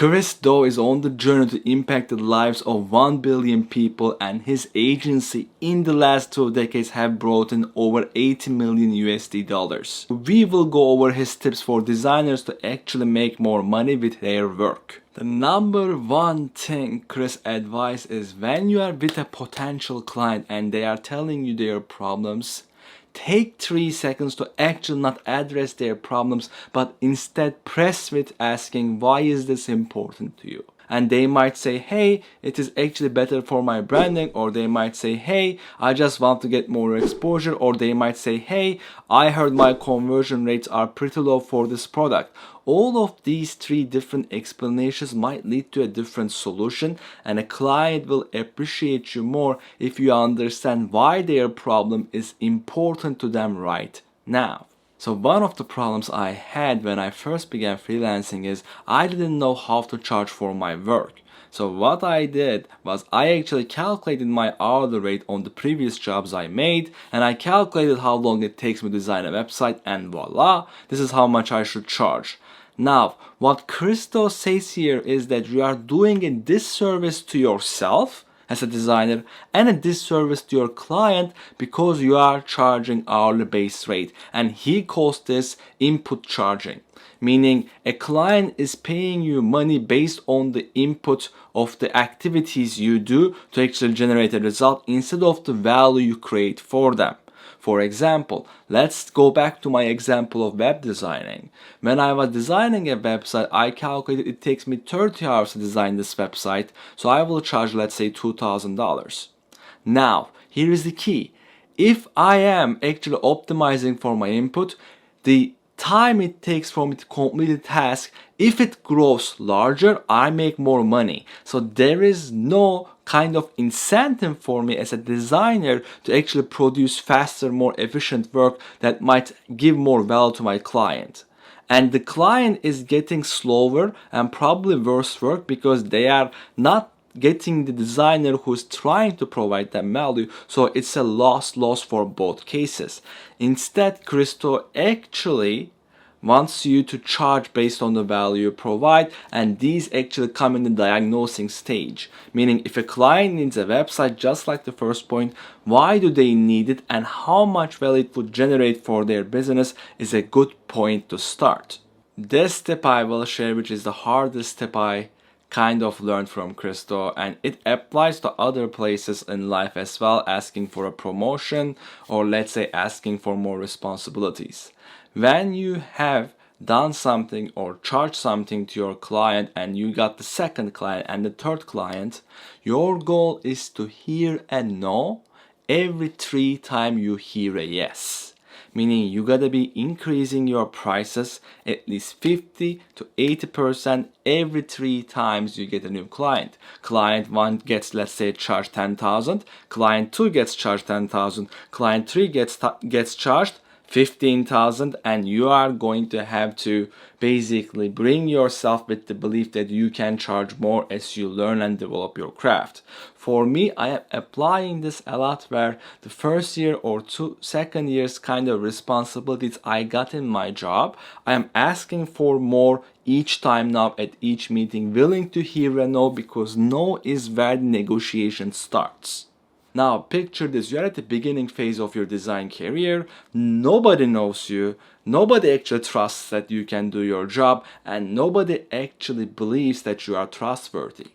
Chris Do is on the journey to impact the lives of 1 billion people, and his agency in the last 2 decades have brought in over 80 million USD dollars. We will go over his tips for designers to actually make more money with their work. The number one thing Chris advises is when you are with a potential client and they are telling you their problems, take 3 seconds to actually not address their problems, but instead press with asking, why is this important to you? And they might say, hey, it is actually better for my branding, or they might say, hey, I just want to get more exposure, or they might say, hey, I heard my conversion rates are pretty low for this product. All of these 3 different explanations might lead to a different solution, and a client will appreciate you more if you understand why their problem is important to them right now. So one of the problems I had when I first began freelancing is I didn't know how to charge for my work. So what I did was I actually calculated my hourly rate on the previous jobs I made, and I calculated how long it takes me to design a website, and voila, this is how much I should charge. Now, what Christo says here is that you are doing a disservice to yourself as a designer and a disservice to your client because you are charging hourly base rate, and he calls this input charging, meaning a client is paying you money based on the input of the activities you do to actually generate a result instead of the value you create for them. For example, let's go back to my example of web designing. When I was designing a website, I calculated it takes me 30 hours to design this website, so I will charge, let's say, $2,000. Now, here is the key. If I am actually optimizing for my input, the time it takes for me to complete a task, if it grows larger, I make more money. So there is no kind of incentive for me as a designer to actually produce faster, more efficient work that might give more value to my client. And the client is getting slower and probably worse work because they are not getting the designer who's trying to provide them value, so it's a loss for both cases. Instead, Christo actually wants you to charge based on the value you provide, and these actually come in the diagnosing stage, meaning if a client needs a website, just like the first point, why do they need it and how much value it would generate for their business is a good point to start. This step I will share, which is the hardest step I kind of learned from Christo, and it applies to other places in life as well, asking for a promotion or let's say asking for more responsibilities. When you have done something or charged something to your client and you got the second client and the third client, your goal is to hear a no every 3 times you hear a yes. Meaning you gotta be increasing your prices at least 50 to 80% every 3 times you get a new client. Client 1 gets, let's say, charged 10,000, client 2 gets charged 10,000, client 3 gets charged 15,000, and you are going to have to basically bring yourself with the belief that you can charge more as you learn and develop your craft. For me, I am applying this a lot where the first year or second year's kind of responsibilities I got in my job, I am asking for more each time now at each meeting, willing to hear a no because no is where the negotiation starts. Now picture this, you're at the beginning phase of your design career, nobody knows you, nobody actually trusts that you can do your job, and nobody actually believes that you are trustworthy.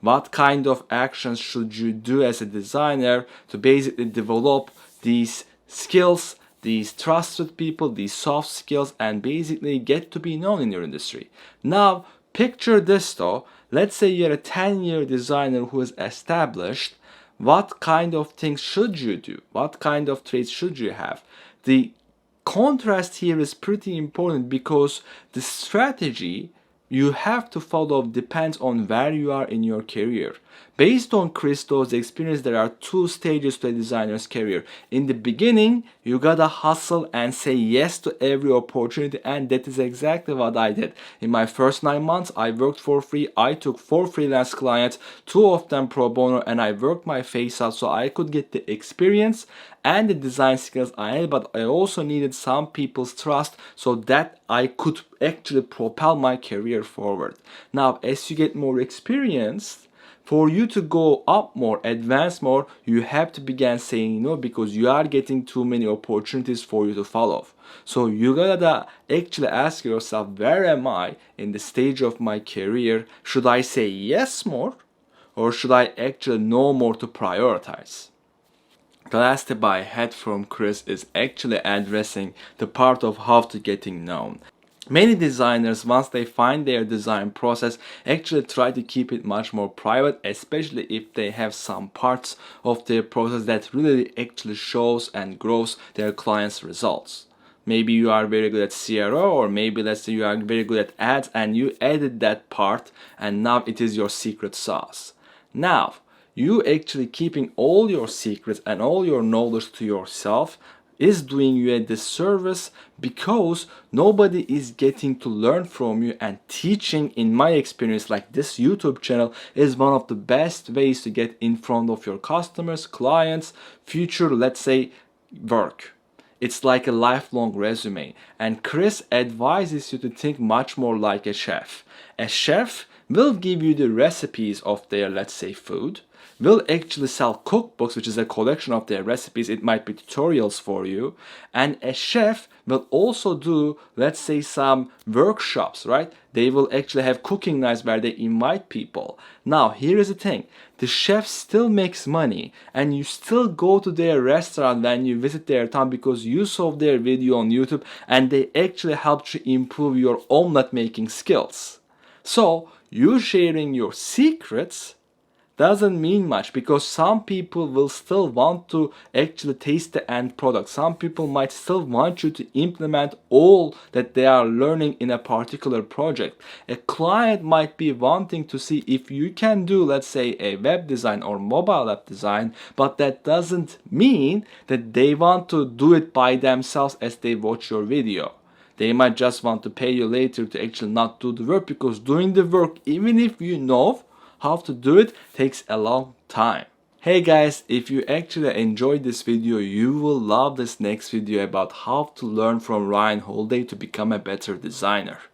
What kind of actions should you do as a designer to basically develop these skills, these trusted people, these soft skills, and basically get to be known in your industry? Now picture this though, let's say you're a 10-year designer who is established. What kind of things should you do? What kind of traits should you have? The contrast here is pretty important because the strategy you have to follow depends on where you are in your career. Based on Christo's experience, there are 2 stages to a designer's career. In the beginning, you gotta hustle and say yes to every opportunity, and that is exactly what I did. In my first 9 months, I worked for free. I took 4 freelance clients, 2 of them pro bono, and I worked my face out so I could get the experience and the design skills I had, but I also needed some people's trust so that I could actually propel my career forward. Now, as you get more experienced, for you to go up more, advance more, you have to begin saying no because you are getting too many opportunities for you to follow. So you gotta actually ask yourself, where am I in the stage of my career? Should I say yes more, or should I actually know more to prioritize? The last tip I had from Chris is actually addressing the part of how to getting known. Many designers, once they find their design process, actually try to keep it much more private, especially if they have some parts of their process that really actually shows and grows their clients' results. Maybe you are very good at CRO, or maybe let's say you are very good at ads and you added that part and now it is your secret sauce. Now, you actually keeping all your secrets and all your knowledge to yourself is doing you a disservice because nobody is getting to learn from you, and teaching, in my experience, like this YouTube channel, is one of the best ways to get in front of your customers, clients, future, let's say, work. It's like a lifelong resume, and Chris advises you to think much more like a chef. A chef will give you the recipes of their, let's say, food, will actually sell cookbooks, which is a collection of their recipes. It might be tutorials for you. And a chef will also do, let's say, some workshops, right? They will actually have cooking nights where they invite people. Now, here is the thing. The chef still makes money and you still go to their restaurant when you visit their town because you saw their video on YouTube and they actually helped you improve your omelet making skills. So, you sharing your secrets doesn't mean much because some people will still want to actually taste the end product. Some people might still want you to implement all that they are learning in a particular project. A client might be wanting to see if you can do, let's say, a web design or mobile app design, but that doesn't mean that they want to do it by themselves as they watch your video. They might just want to pay you later to actually not do the work, because doing the work, even if you know how to do it, takes a long time. Hey guys, if you actually enjoyed this video, you will love this next video about how to learn from Ryan Holiday to become a better designer.